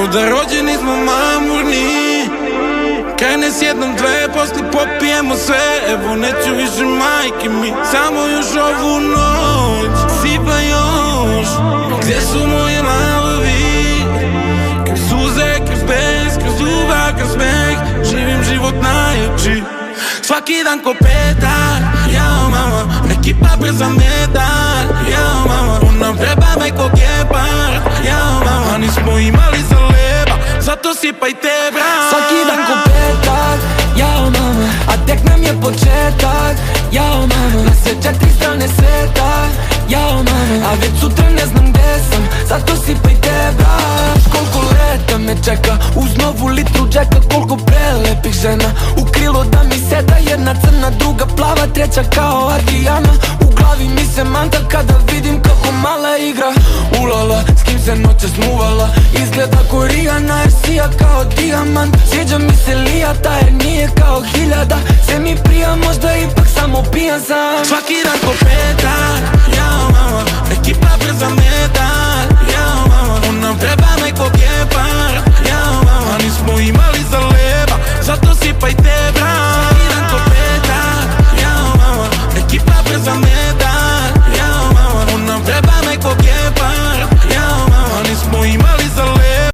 Ko da rođeni smo mamurni. Krene s jednom, dve, posle popijemo sve. Evo neću više majke mi, samo još ovu noć. Sipa još, gdje su moje lavovi? Kroz suze, kroz bes, kroz ljubav, kroz smeh. Živim život najjači, svaki dan ko petar. Jao mama, neki papir za metar. Jao mama, ona vreba me ko gepar. Jao mama, nismo imali za leba, zato sipajte brak. Svaki dan ko petak, jao mama, a tek nam je početak. Jao mama, na sve četiri strane sveta. Jao mama, a već sutra ne znam gde sam, zato sipajte brak. Koliko leta me čeka, uz novu litru džeka. Koliko prelepih žena, u krilo da mi seda. Jedna crna, druga plava, treća kao Adriana. U glavi mi se manta kada vidim kako mala igra. Ulala, s kim se noće smuvala, izgleda ko Rijana, jer sija kao dijamant. Sviđa mi se Lijata jer nije kao